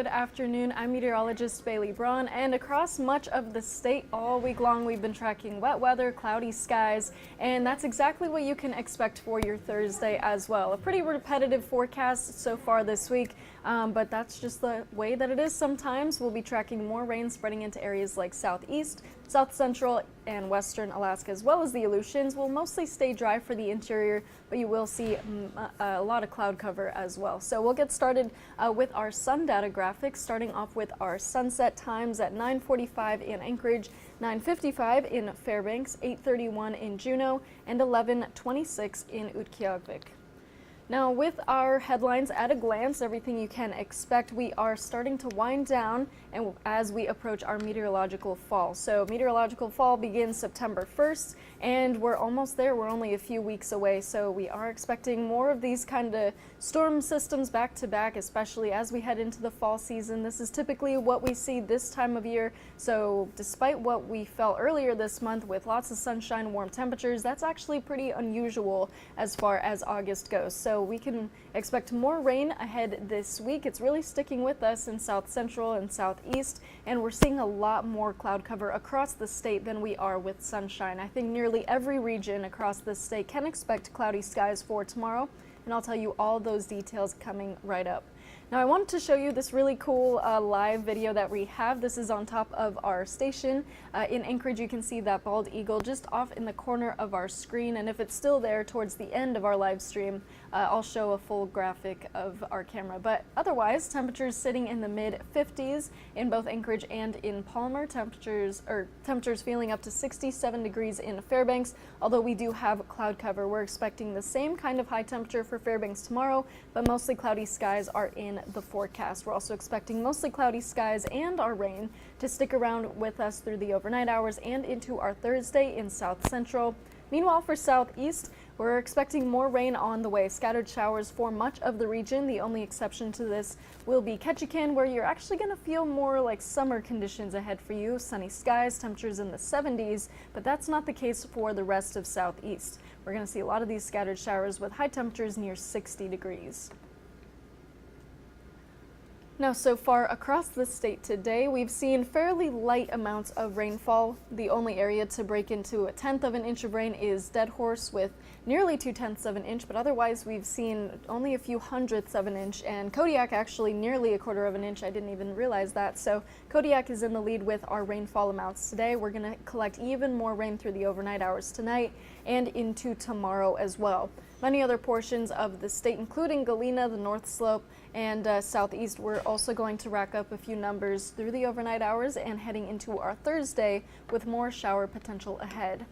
good afternoon. I'm meteorologist Bailey Braun, and across much of the state all week long we've been tracking wet weather, cloudy skies, and that's exactly what you can expect for your Thursday as well. A pretty repetitive forecast so far this week, but that's just the way that it is sometimes. We'll be tracking more rain spreading into areas like southeast, south central, and western Alaska, as well as the Aleutians. Will mostly stay dry for the interior, but you will see a lot of cloud cover as well. So we'll get started with our sun data graphics, starting off with our sunset times at 9:45 in Anchorage, 9:55 in Fairbanks, 8:31 in Juneau, and 11:26 in Utqiagvik. Now, with our headlines at a glance, everything you can expect, we are starting to wind down and as we approach our meteorological fall. So meteorological fall begins September 1st, and we're almost there. We're only a few weeks away, so we are expecting more of these kind of storm systems back to back, especially as we head into the fall season. This is typically what we see this time of year, so despite what we felt earlier this month with lots of sunshine, warm temperatures, that's actually pretty unusual as far as August goes. So we can expect more rain ahead this week. It's really sticking with us in south central and southeast, and we're seeing a lot more cloud cover across the state than we are with sunshine. I think nearly every region across the state can expect cloudy skies for tomorrow, and I'll tell you all those details coming right up. Now, I wanted to show you this really cool live video that we have. This is on top of our station. In Anchorage, you can see that bald eagle just off in the corner of our screen, and if it's still there towards the end of our live stream, I'll show a full graphic of our camera. But otherwise, temperatures sitting in the mid-50s in both Anchorage and in Palmer. Temperatures feeling up to 67 degrees in Fairbanks, although we do have cloud cover. We're expecting the same kind of high temperature for Fairbanks tomorrow, but mostly cloudy skies are in the forecast. We're also expecting mostly cloudy skies and our rain to stick around with us through the overnight hours and into our Thursday in south central. Meanwhile, for southeast, we're expecting more rain on the way. Scattered showers for much of the region. The only exception to this will be Ketchikan, where you're actually going to feel more like summer conditions ahead for you. Sunny skies, temperatures in the 70s, but that's not the case for the rest of southeast. We're going to see a lot of these scattered showers with high temperatures near 60 degrees. Now, so far across the state today, we've seen fairly light amounts of rainfall. The only area to break into 1/10 of an inch of rain is Dead Horse with nearly 2/10 of an inch, but otherwise we've seen only a few hundredths of an inch, and Kodiak actually nearly 1/4 of an inch. I didn't even realize that. So Kodiak is in the lead with our rainfall amounts today. We're going to collect even more rain through the overnight hours tonight and into tomorrow as well. Many other portions of the state, including Galena, the North Slope, and southeast, we're also going to rack up a few numbers through the overnight hours and heading into our Thursday with more shower potential ahead.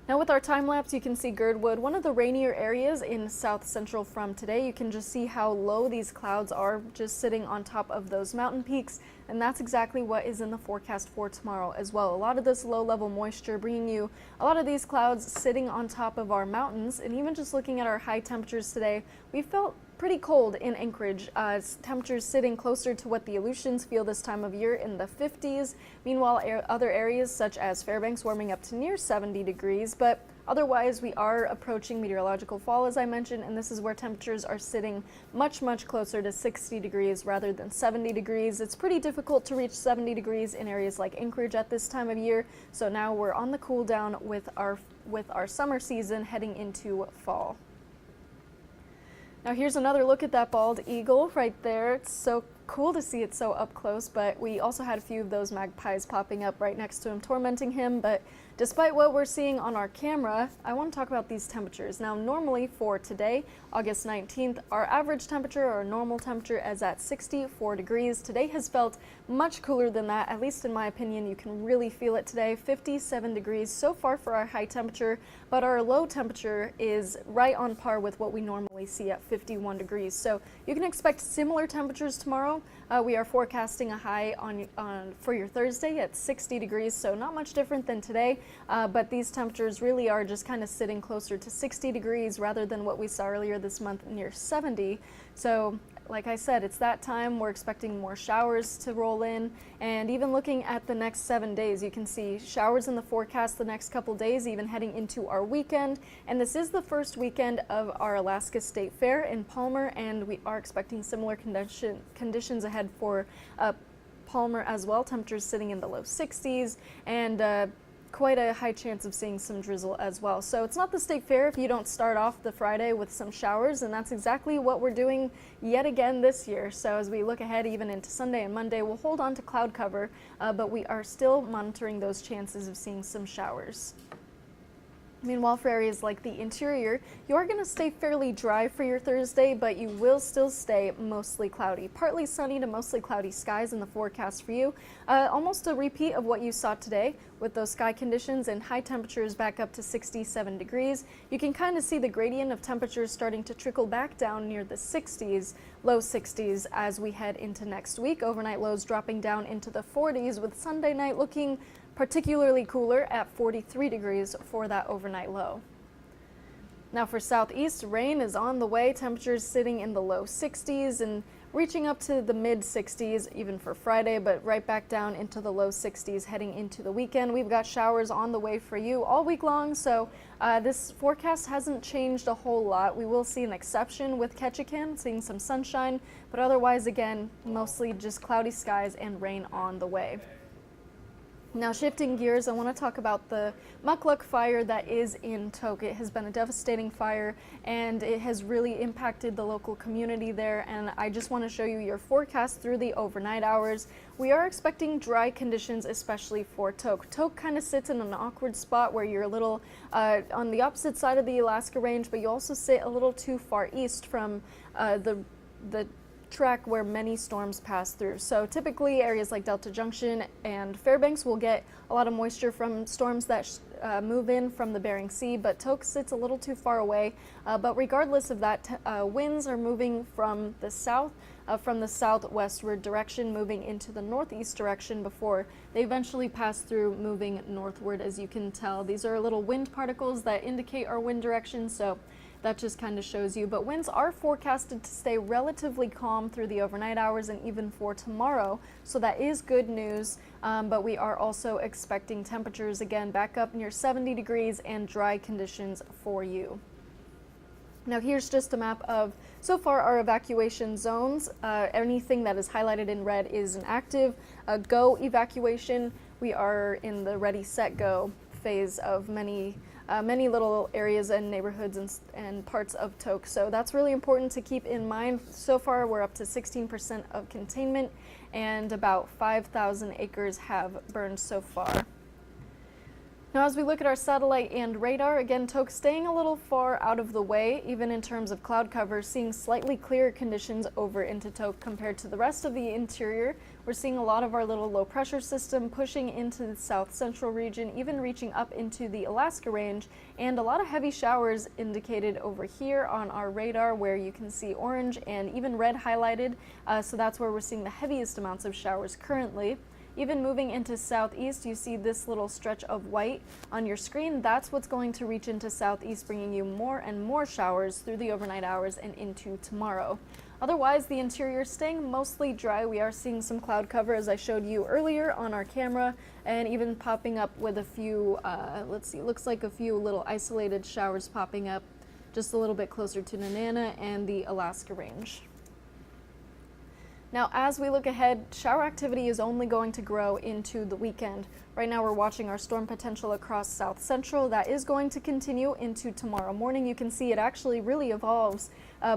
Now, with our time lapse, you can see Girdwood, one of the rainier areas in south central from today. You can just see how low these clouds are just sitting on top of those mountain peaks, and that's exactly what is in the forecast for tomorrow as well. A lot of this low level moisture bringing you a lot of these clouds sitting on top of our mountains, and even just looking at our high temperatures today, we felt pretty cold in Anchorage. Temperatures sitting closer to what the Aleutians feel this time of year in the 50s. Meanwhile, other areas such as Fairbanks warming up to near 70 degrees, but otherwise we are approaching meteorological fall, as I mentioned, and this is where temperatures are sitting much closer to 60 degrees rather than 70 degrees. It's pretty difficult to reach 70 degrees in areas like Anchorage at this time of year, so now we're on the cool down with our summer season heading into fall. Now, here's another look at that bald eagle right there. It's so cool to see it so up close, but we also had a few of those magpies popping up right next to him, tormenting him. But despite what we're seeing on our camera, I want to talk about these temperatures. Now, normally for today, August 19th, our average temperature or normal temperature is at 64 degrees. Today has felt much cooler than that, at least in my opinion. You can really feel it today, 57 degrees so far for our high temperature, but our low temperature is right on par with what we normally see at 51 degrees. So you can expect similar temperatures tomorrow. We are forecasting a high for your Thursday at 60 degrees, so not much different than today, but these temperatures really are just kind of sitting closer to 60 degrees rather than what we saw earlier this month near 70. So like I said, it's that time. We're expecting more showers to roll in, and even looking at the next 7 days, you can see showers in the forecast the next couple days, even heading into our weekend. And this is the first weekend of our Alaska State Fair in Palmer, and we are expecting similar conditions ahead for Palmer as well. Temperatures sitting in the low 60s, and quite a high chance of seeing some drizzle as well. So it's not the state fair if you don't start off the Friday with some showers, and that's exactly what we're doing yet again this year. So as we look ahead even into Sunday and Monday, we'll hold on to cloud cover, but we are still monitoring those chances of seeing some showers. Meanwhile, for areas like the interior, you are going to stay fairly dry for your Thursday, but you will still stay mostly cloudy. Partly sunny to mostly cloudy skies in the forecast for you. Almost a repeat of what you saw today with those sky conditions and high temperatures back up to 67 degrees. You can kind of see the gradient of temperatures starting to trickle back down near the 60s, low 60s as we head into next week. Overnight lows dropping down into the 40s, with Sunday night looking particularly cooler at 43 degrees for that overnight low. Now for southeast, rain is on the way. Temperatures sitting in the low 60s and reaching up to the mid 60s even for Friday, but right back down into the low 60s heading into the weekend. We've got showers on the way for you all week long, so this forecast hasn't changed a whole lot. We will see an exception with Ketchikan, seeing some sunshine, but otherwise, again, mostly just cloudy skies and rain on the way. Now shifting gears, I want to talk about the mukluk fire that is in Tok. It has been a devastating fire, and it has really impacted the local community there, and I just want to show you your forecast through the overnight hours. We are expecting dry conditions, especially for Tok. Tok kind of sits in an awkward spot where you're a little on the opposite side of the Alaska Range, but you also sit a little too far east from the track where many storms pass through. So typically areas like Delta Junction and Fairbanks will get a lot of moisture from storms that move in from the Bering Sea, but Tok sits a little too far away. But regardless of that, winds are moving from the south, from the southwestward direction, moving into the northeast direction before they eventually pass through, moving northward. As you can tell, these are little wind particles that indicate our wind direction, so that just kind of shows you. But winds are forecasted to stay relatively calm through the overnight hours and even for tomorrow, so that is good news. But we are also expecting temperatures again back up near 70 degrees and dry conditions for you. Now here's just a map of so far our evacuation zones. Anything that is highlighted in red is an active go evacuation. We are in the ready, set, go phase of many little areas and neighborhoods and parts of Tok. So that's really important to keep in mind. So far, we're up to 16% of containment, and about 5,000 acres have burned so far. Now, as we look at our satellite and radar, again, Tok staying a little far out of the way, even in terms of cloud cover, seeing slightly clearer conditions over into Tok compared to the rest of the interior. We're seeing a lot of our little low pressure system pushing into the south central region, even reaching up into the Alaska Range, and a lot of heavy showers indicated over here on our radar, where you can see orange and even red highlighted. So that's where we're seeing the heaviest amounts of showers currently. Even moving into southeast, you see this little stretch of white on your screen. That's what's going to reach into southeast, bringing you more and more showers through the overnight hours and into tomorrow. Otherwise, the interior staying mostly dry. We are seeing some cloud cover, as I showed you earlier on our camera, and even popping up with a few, let's see, looks like a few little isolated showers popping up just a little bit closer to Nenana and the Alaska Range. Now, as we look ahead, shower activity is only going to grow into the weekend. Right now, we're watching our storm potential across South Central. That is going to continue into tomorrow morning. You can see it actually really evolves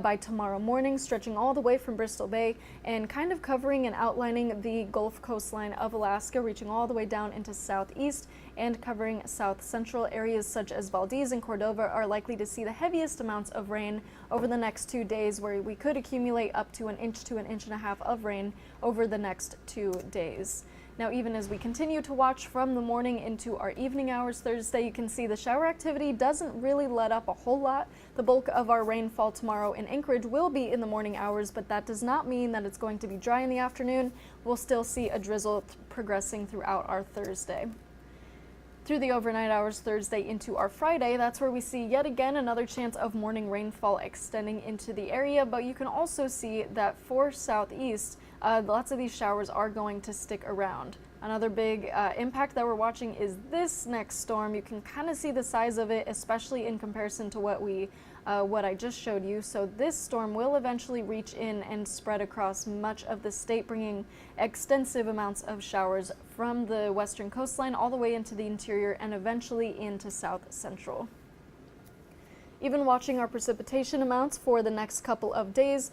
by tomorrow morning, stretching all the way from Bristol Bay and kind of covering and outlining the Gulf coastline of Alaska, reaching all the way down into southeast and covering South Central. Areas such as Valdez and Cordova are likely to see the heaviest amounts of rain over the next 2 days, where we could accumulate up to an inch to an inch and a half of rain over the next 2 days. Now, even as we continue to watch from the morning into our evening hours Thursday, you can see the shower activity doesn't really let up a whole lot. The bulk of our rainfall tomorrow in Anchorage will be in the morning hours, but that does not mean that it's going to be dry in the afternoon. We'll still see a drizzle progressing throughout our Thursday. Through the overnight hours Thursday into our Friday, that's where we see yet again another chance of morning rainfall extending into the area, but you can also see that for southeast, lots of these showers are going to stick around. Another big impact that we're watching is this next storm. You can kind of see the size of it, especially in comparison to what I just showed you. So this storm will eventually reach in and spread across much of the state, bringing extensive amounts of showers from the western coastline all the way into the interior and eventually into south central. Even watching our precipitation amounts for the next couple of days,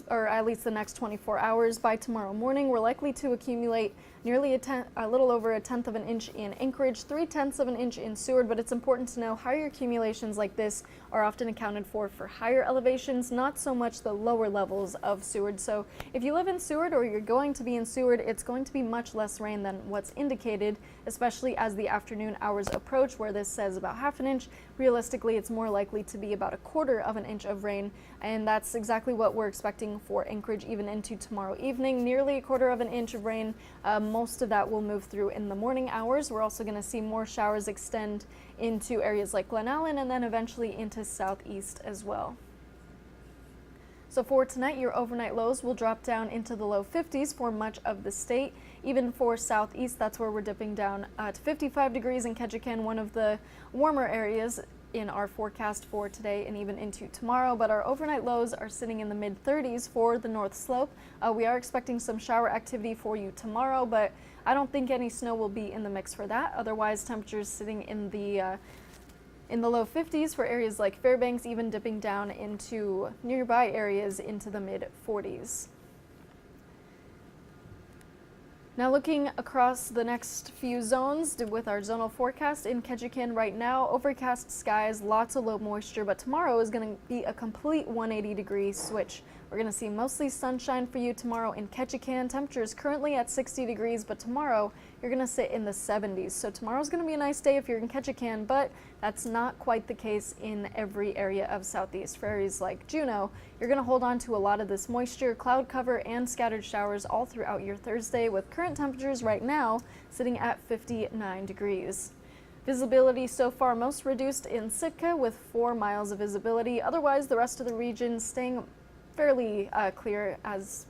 or at least the next 24 hours, by tomorrow morning, we're likely to accumulate nearly a little over a tenth of an inch in Anchorage, 3/10 of an inch in Seward, but it's important to know higher accumulations like this are often accounted for higher elevations, not so much the lower levels of Seward. So if you live in Seward or you're going to be in Seward, it's going to be much less rain than what's indicated, especially as the afternoon hours approach, where this says about half an inch. Realistically, it's more likely to be about a quarter of an inch of rain, and that's exactly what we're expecting for Anchorage even into tomorrow evening. Nearly a quarter of an inch of rain. Most of that will move through in the morning hours. We're also going to see more showers extend into areas like Glen Allen and then eventually into southeast as well. So for tonight, your overnight lows will drop down into the low 50s for much of the state. Even for southeast, that's where we're dipping down to 55 degrees in Ketchikan, one of the warmer areas in our forecast for today and even into tomorrow, but our overnight lows are sitting in the mid-30s for the North Slope. We are expecting some shower activity for you tomorrow, but I don't think any snow will be in the mix for that. Otherwise, temperatures sitting in the low 50s for areas like Fairbanks, even dipping down into nearby areas into the mid-40s. Now looking across the next few zones with our zonal forecast in Ketchikan right now, overcast skies, lots of low moisture, but tomorrow is going to be a complete 180-degree switch. We're going to see mostly sunshine for you tomorrow in Ketchikan. Temperatures currently at 60 degrees, but tomorrow you're going to sit in the 70s. So tomorrow's going to be a nice day if you're in Ketchikan, but that's not quite the case in every area of southeast. For areas like Juneau, you're going to hold on to a lot of this moisture, cloud cover, and scattered showers all throughout your Thursday, with current temperatures right now sitting at 59 degrees. Visibility so far most reduced in Sitka with 4 miles of visibility. Otherwise, the rest of the region staying fairly clear as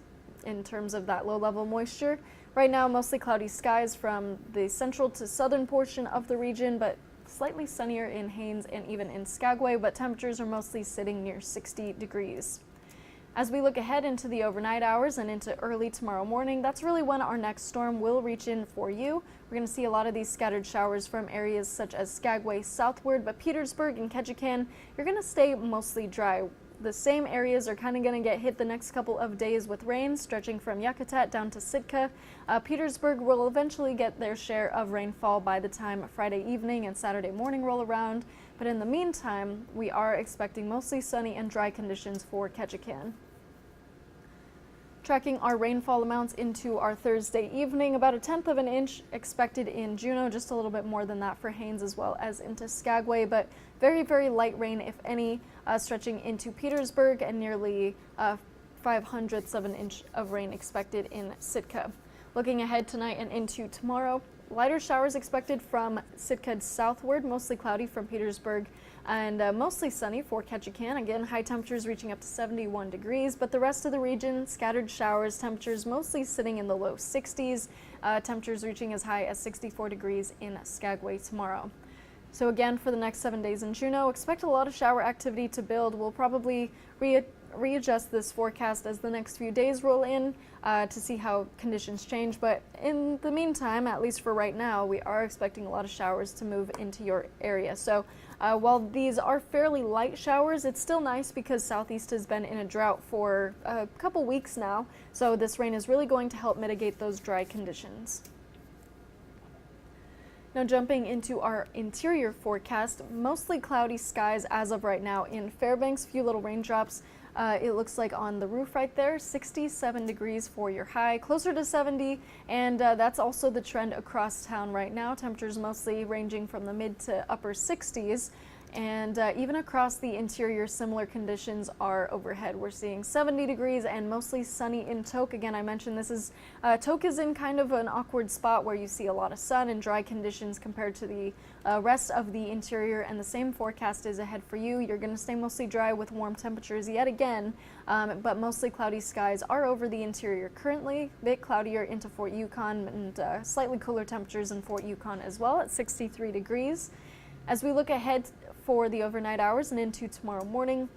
in terms of that low-level moisture. Right now, mostly cloudy skies from the central to southern portion of the region, but slightly sunnier in Haines and even in Skagway, but temperatures are mostly sitting near 60 degrees. As we look ahead into the overnight hours and into early tomorrow morning, that's really when our next storm will reach in for you. We're going to see a lot of these scattered showers from areas such as Skagway southward, but Petersburg and Ketchikan, you're going to stay mostly dry. The same areas are kind of going to get hit the next couple of days with rain, stretching from Yakutat down to Sitka. Petersburg will eventually get their share of rainfall by the time Friday evening and Saturday morning roll around. But in the meantime, we are expecting mostly sunny and dry conditions for Ketchikan. Tracking our rainfall amounts into our Thursday evening, about a tenth of an inch expected in Juneau, just a little bit more than that for Haines as well as into Skagway, but very, very light rain, if any, stretching into Petersburg, and nearly 5/100ths of an inch of rain expected in Sitka. Looking ahead tonight and into tomorrow, lighter showers expected from Sitka southward, mostly cloudy from Petersburg, and mostly sunny for Ketchikan. Again, high temperatures reaching up to 71 degrees, but the rest of the region, scattered showers, temperatures mostly sitting in the low 60s, temperatures reaching as high as 64 degrees in Skagway tomorrow. So again, for the next 7 days in Juneau, expect a lot of shower activity to build. We'll probably readjust this forecast as the next few days roll in to see how conditions change, but in the meantime, at least for right now, we are expecting a lot of showers to move into your area. So while these are fairly light showers, it's still nice because southeast has been in a drought for a couple weeks now, so this rain is really going to help mitigate those dry conditions. Now jumping into our interior forecast, mostly cloudy skies as of right now in Fairbanks, few little raindrops. It looks like on the roof right there, 67 degrees for your high, closer to 70, and that's also the trend across town right now. Temperatures mostly ranging from the mid to upper 60s. And even across the interior, similar conditions are overhead. We're seeing 70 degrees and mostly sunny in Tok. Again, I mentioned this is Tok is in kind of an awkward spot where you see a lot of sun and dry conditions compared to the rest of the interior, and the same forecast is ahead for you. You're going to stay mostly dry with warm temperatures yet again, but mostly cloudy skies are over the interior currently. A bit cloudier into Fort Yukon, and slightly cooler temperatures in Fort Yukon as well at 63 degrees. As we look ahead for the overnight hours and into tomorrow morning,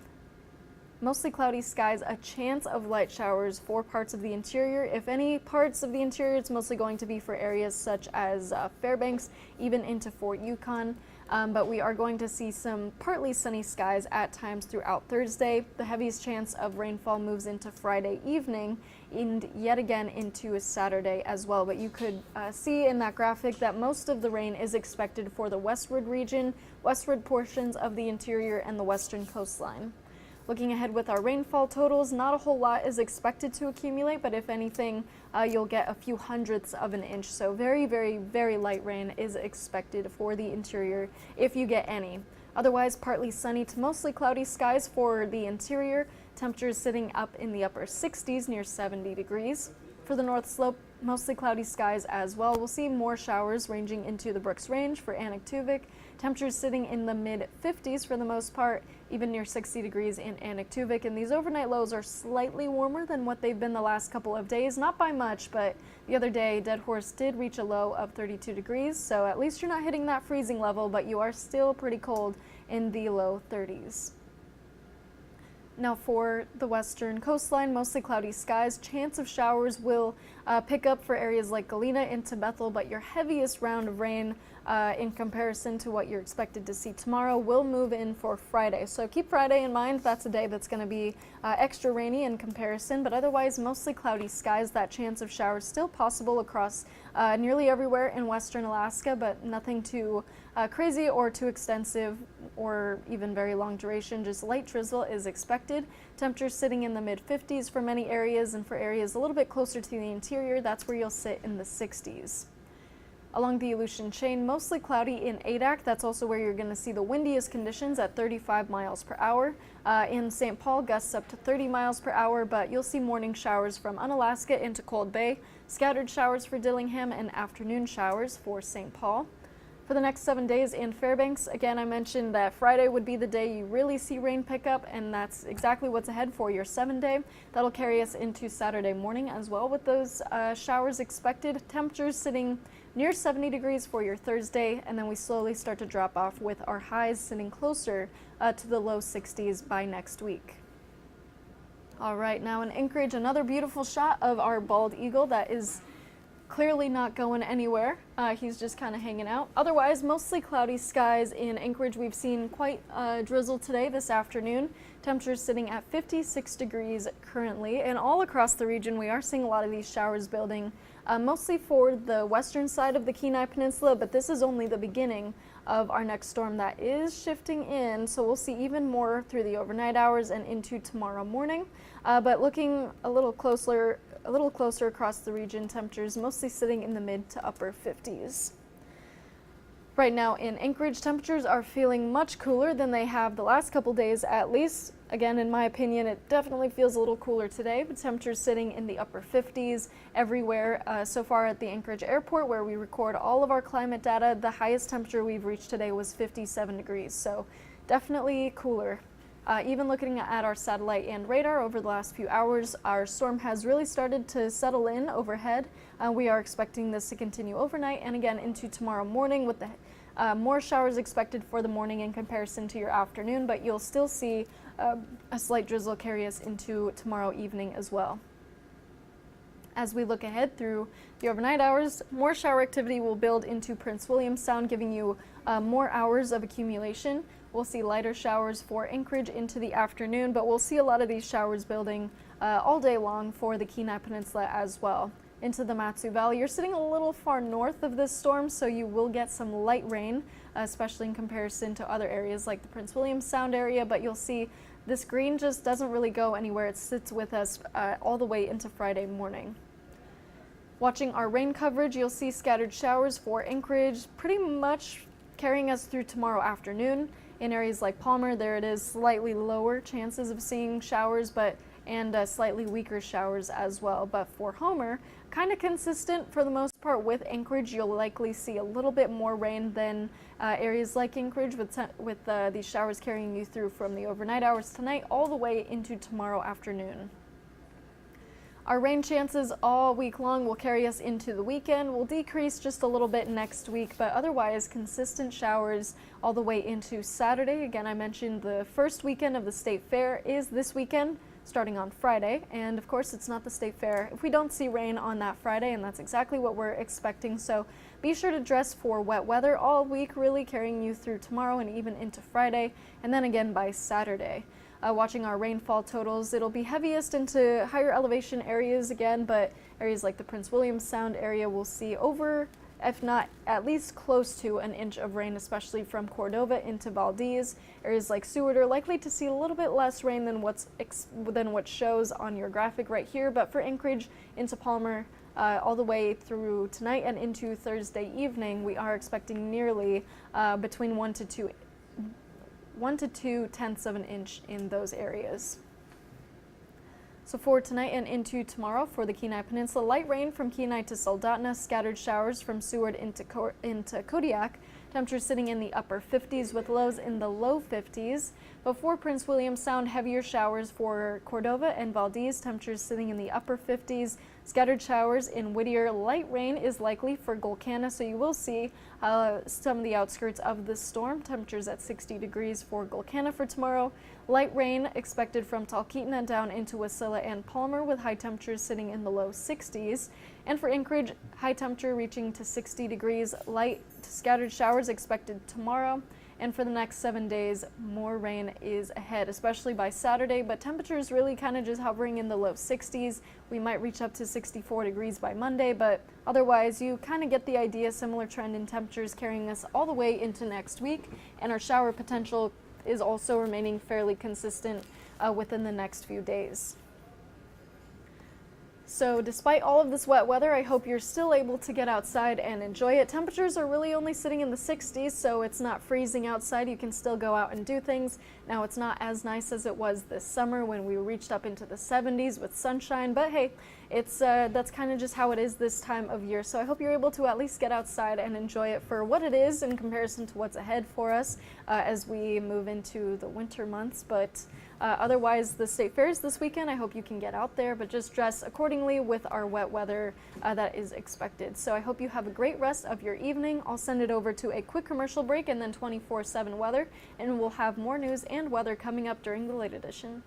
mostly cloudy skies, a chance of light showers for parts of the interior. If any parts of the interior, it's mostly going to be for areas such as Fairbanks, even into Fort Yukon. But we are going to see some partly sunny skies at times throughout Thursday. The heaviest chance of rainfall moves into Friday evening and yet again into Saturday as well. But you could see in that graphic that most of the rain is expected for the westward region, westward portions of the interior, and the western coastline. Looking ahead with our rainfall totals, not a whole lot is expected to accumulate, but if anything, you'll get a few hundredths of an inch. So very, very, very light rain is expected for the interior if you get any. Otherwise, partly sunny to mostly cloudy skies for the interior. Temperatures sitting up in the upper 60s near 70 degrees. For the North Slope, mostly cloudy skies as well. We'll see more showers ranging into the Brooks Range for Anaktuvik. Temperatures sitting in the mid-50s for the most part, even near 60 degrees in Anaktuvik. And these overnight lows are slightly warmer than what they've been the last couple of days. Not by much, but the other day, Dead Horse did reach a low of 32 degrees. So at least you're not hitting that freezing level, but you are still pretty cold in the low 30s. Now for the western coastline, mostly cloudy skies. Chance of showers will pick up for areas like Galena into Bethel, but your heaviest round of rain in comparison to what you're expected to see tomorrow will move in for Friday. So keep Friday in mind. That's a day that's going to be extra rainy in comparison, but otherwise mostly cloudy skies. That chance of showers still possible across nearly everywhere in western Alaska, but nothing too crazy or too extensive or even very long duration. Just light drizzle is expected. Temperatures sitting in the mid-50s for many areas, and for areas a little bit closer to the interior, that's where you'll sit in the 60s. Along the Aleutian chain, mostly cloudy in Adak. That's also where you're going to see the windiest conditions at 35 miles per hour. In St. Paul, gusts up to 30 miles per hour, but you'll see morning showers from Unalaska into Cold Bay, scattered showers for Dillingham, and afternoon showers for St. Paul. For the next 7 days in Fairbanks, again, I mentioned that Friday would be the day you really see rain pick up, and that's exactly what's ahead for your 7-day. That'll carry us into Saturday morning as well with those showers expected. Temperatures sitting near 70 degrees for your Thursday, and then we slowly start to drop off with our highs sitting closer to the low 60s by next week. All right, now in Anchorage, another beautiful shot of our bald eagle that is clearly not going anywhere. He's just kind of hanging out. Otherwise, mostly cloudy skies in Anchorage. We've seen quite a drizzle today, this afternoon. Temperatures sitting at 56 degrees currently, and all across the region we are seeing a lot of these showers building, mostly for the western side of the Kenai Peninsula, but this is only the beginning of our next storm that is shifting in, so we'll see even more through the overnight hours and into tomorrow morning. But looking a little closer across the region, temperatures mostly sitting in the mid to upper 50s. Right now in Anchorage, temperatures are feeling much cooler than they have the last couple days at least. Again, in my opinion, it definitely feels a little cooler today, but temperatures sitting in the upper 50s everywhere. So far at the Anchorage airport, where we record all of our climate data, the highest temperature we've reached today was 57 degrees, so definitely cooler. Even looking at our satellite and radar over the last few hours, our storm has really started to settle in overhead. We are expecting this to continue overnight and again into tomorrow morning, with the more showers expected for the morning in comparison to your afternoon, but you'll still see a slight drizzle carry us into tomorrow evening as well. As we look ahead through the overnight hours, more shower activity will build into Prince William Sound, giving you more hours of accumulation. We'll see lighter showers for Anchorage into the afternoon, but we'll see a lot of these showers building all day long for the Kenai Peninsula as well. Into the Matsu Valley, you're sitting a little far north of this storm, so you will get some light rain, especially in comparison to other areas like the Prince William Sound area, but you'll see this green just doesn't really go anywhere. It sits with us all the way into Friday morning. Watching our rain coverage, you'll see scattered showers for Anchorage, pretty much carrying us through tomorrow afternoon. In areas like Palmer, there it is slightly lower chances of seeing showers, and slightly weaker showers as well. But for Homer, kind of consistent for the most part. With Anchorage, you'll likely see a little bit more rain than areas like Anchorage, with these showers carrying you through from the overnight hours tonight all the way into tomorrow afternoon. Our rain chances all week long will carry us into the weekend. Will decrease just a little bit next week, but otherwise consistent showers all the way into Saturday. Again, I mentioned the first weekend of the State Fair is this weekend, starting on Friday, and of course it's not the State Fair if we don't see rain on that Friday, and that's exactly what we're expecting. So be sure to dress for wet weather all week, really carrying you through tomorrow and even into Friday, and then again by Saturday. Watching our rainfall totals, it'll be heaviest into higher elevation areas again, but areas like the Prince William Sound area will see over, if not at least close to, an inch of rain, especially from Cordova into Valdez. Areas like Seward are likely to see a little bit less rain than what shows on your graphic right here, but for Anchorage into Palmer, all the way through tonight and into Thursday evening, we are expecting nearly between 1 to 2 tenths of an inch in those areas. So for tonight and into tomorrow, for the Kenai Peninsula, light rain from Kenai to Soldotna, scattered showers from Seward into Kodiak. Temperatures sitting in the upper 50s with lows in the low 50s. Before Prince William Sound, heavier showers for Cordova and Valdez. Temperatures sitting in the upper 50s. Scattered showers in Whittier. Light rain is likely for Golconda, so you will see some of the outskirts of the storm. Temperatures at 60 degrees for Golconda for tomorrow. Light rain expected from Talkeetna down into Wasilla and Palmer, with high temperatures sitting in the low 60s. And for Anchorage, high temperature reaching to 60 degrees. Light to scattered showers expected tomorrow. And for the next 7 days, more rain is ahead, especially by Saturday, but temperatures really kind of just hovering in the low 60s. We might reach up to 64 degrees by Monday, but otherwise you kind of get the idea. Similar trend in temperatures carrying us all the way into next week, and our shower potential is also remaining fairly consistent within the next few days. So despite all of this wet weather, I hope you're still able to get outside and enjoy it. Temperatures are really only sitting in the 60s, so it's not freezing outside. You can still go out and do things. Now, it's not as nice as it was this summer when we reached up into the 70s with sunshine, but hey, that's kind of just how it is this time of year. So I hope you're able to at least get outside and enjoy it for what it is in comparison to what's ahead for us as we move into the winter months. But otherwise, the State Fair is this weekend. I hope you can get out there, but just dress accordingly with our wet weather that is expected. So I hope you have a great rest of your evening. I'll send it over to a quick commercial break and then 24/7 weather, and we'll have more news and weather coming up during the late edition.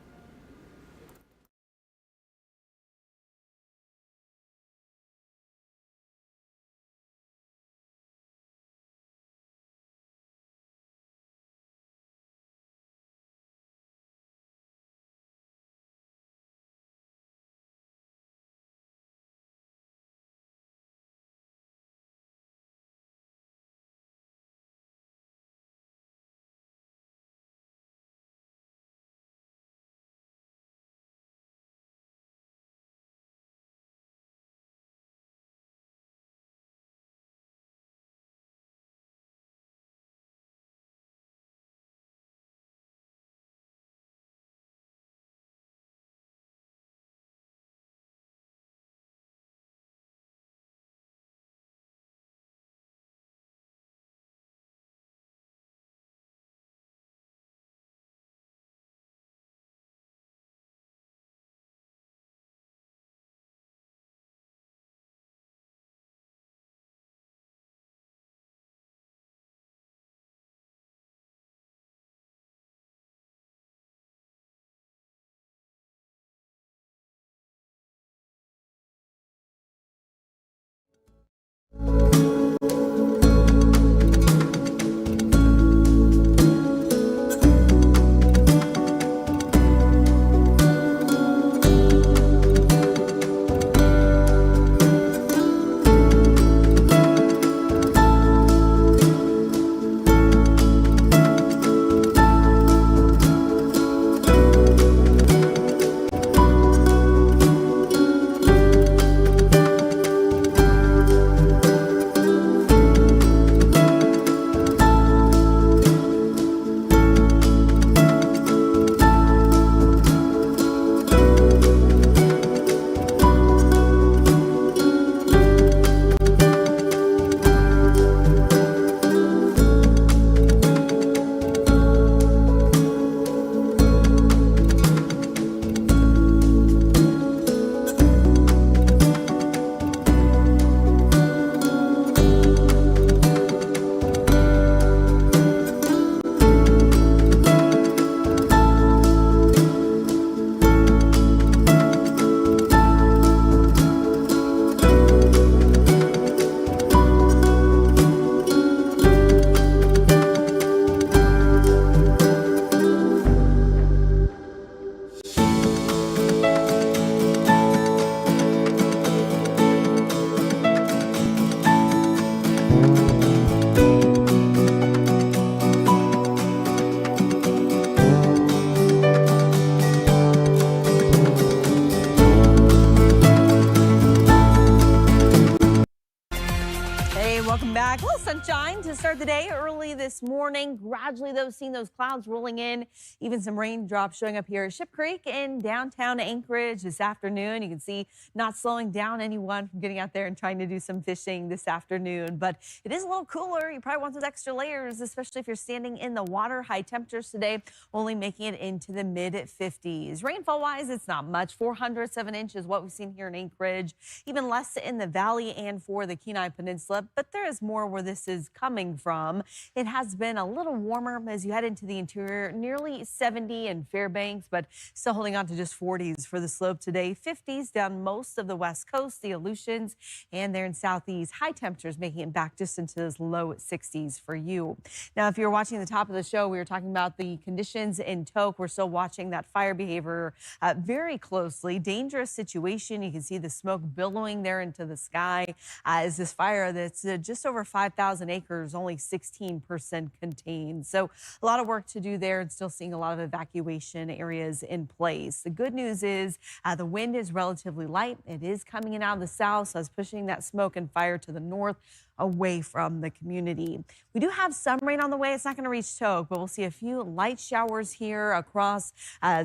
Hey, welcome back. A little sunshine to start the day early this morning. Gradually, though, seeing those clouds rolling in, even some raindrops showing up here at Ship Creek in downtown Anchorage this afternoon. You can see not slowing down anyone from getting out there and trying to do some fishing this afternoon. But it is a little cooler. You probably want those extra layers, especially if you're standing in the water. High temperatures today only making it into the mid-50s. Rainfall-wise, it's not much. 400 inches, what we've seen here in Anchorage. Even less in the valley and for the Kenai Peninsula. But there is more where this is coming from. It has been a little warmer as you head into the interior, nearly 70 in Fairbanks, but still holding on to just 40s for the slope today. 50s down most of the west coast, the Aleutians, and there in southeast. High temperatures making it back just into those low 60s for you. Now, if you're watching the top of the show, we were talking about the conditions in Tok. We're still watching that fire behavior very closely. Dangerous situation. You can see the smoke billowing there into the sky as this fire that's just over 5,000 acres, only 16% contained. So a lot of work to do there and still seeing a lot of evacuation areas in place. The good news is the wind is relatively light. It is coming in out of the south, so it's pushing that smoke and fire to the north away from the community. We do have some rain on the way. It's not going to reach Tok, but we'll see a few light showers here across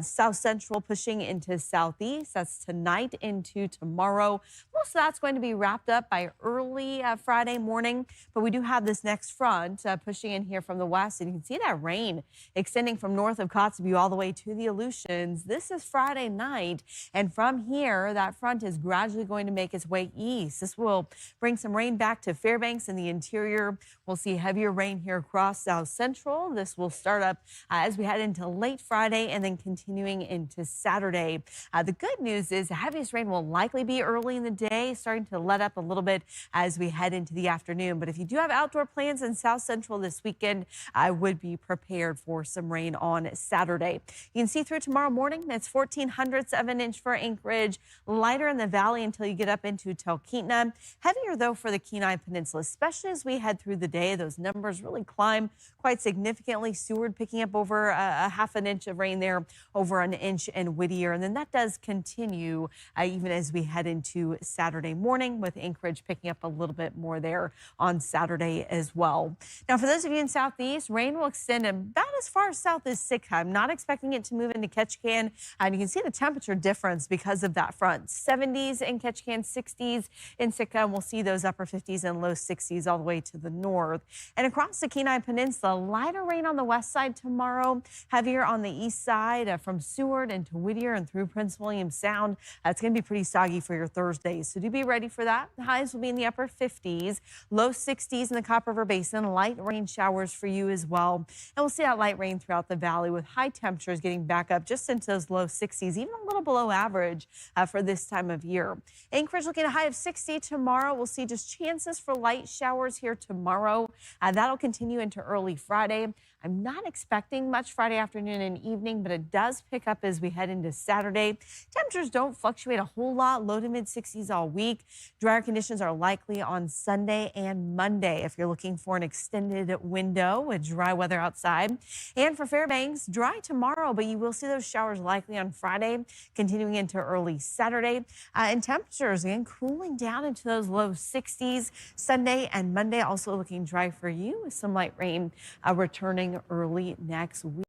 south central, pushing into southeast. That's tonight into tomorrow. Most of that's going to be wrapped up by early Friday morning, but we do have this next front pushing in here from the west, and you can see that rain extending from north of Kotzebue all the way to the Aleutians. This is Friday night, and from here, that front is gradually going to make its way east. This will bring some rain back to Fairbanks in the interior. We'll see heavier rain here across south central. This will start up as we head into late Friday and then continuing into Saturday. The good news is the heaviest rain will likely be early in the day, starting to let up a little bit as we head into the afternoon. But if you do have outdoor plans in south central this weekend, I would be prepared for some rain on Saturday. You can see through tomorrow morning, it's 1,400 of an inch for Anchorage, lighter in the valley until you get up into Talkeetna. Heavier, though, for the Kenai Peninsula, especially as we head through the day. Those numbers really climb quite significantly. Seward picking up over a half an inch of rain there, over an inch in Whittier. And then that does continue even as we head into Saturday morning, with Anchorage picking up a little bit more there on Saturday as well. Now, for those of you in southeast, rain will extend about as far south as Sitka. I'm not expecting it to move into Ketchikan. And you can see the temperature difference because of that front. 70s in Ketchikan, 60s in Sitka, and we'll see those upper 50s and low 60s all the way to the north. And across the Kenai Peninsula, lighter rain on the west side tomorrow, heavier on the east side from Seward into Whittier and through Prince William Sound. It's going to be pretty soggy for your Thursdays, so do be ready for that. The highs will be in the upper 50s, low 60s in the Copper River Basin, light rain showers for you as well. And we'll see that light rain throughout the valley, with high temperatures getting back up just into those low 60s, even a little below average for this time of year. Anchorage looking at a high of 60 tomorrow. We'll see just chances for light showers here tomorrow. That'll continue into early Friday. I'm not expecting much Friday afternoon and evening, but it does pick up as we head into Saturday. Temperatures don't fluctuate a whole lot, low to mid 60s all week. Drier conditions are likely on Sunday and Monday if you're looking for an extended window with dry weather outside. And for Fairbanks, dry tomorrow, but you will see those showers likely on Friday, continuing into early Saturday. And temperatures again cooling down into those low 60s. Sunday and Monday also looking dry for you, with some light rain returning early next week.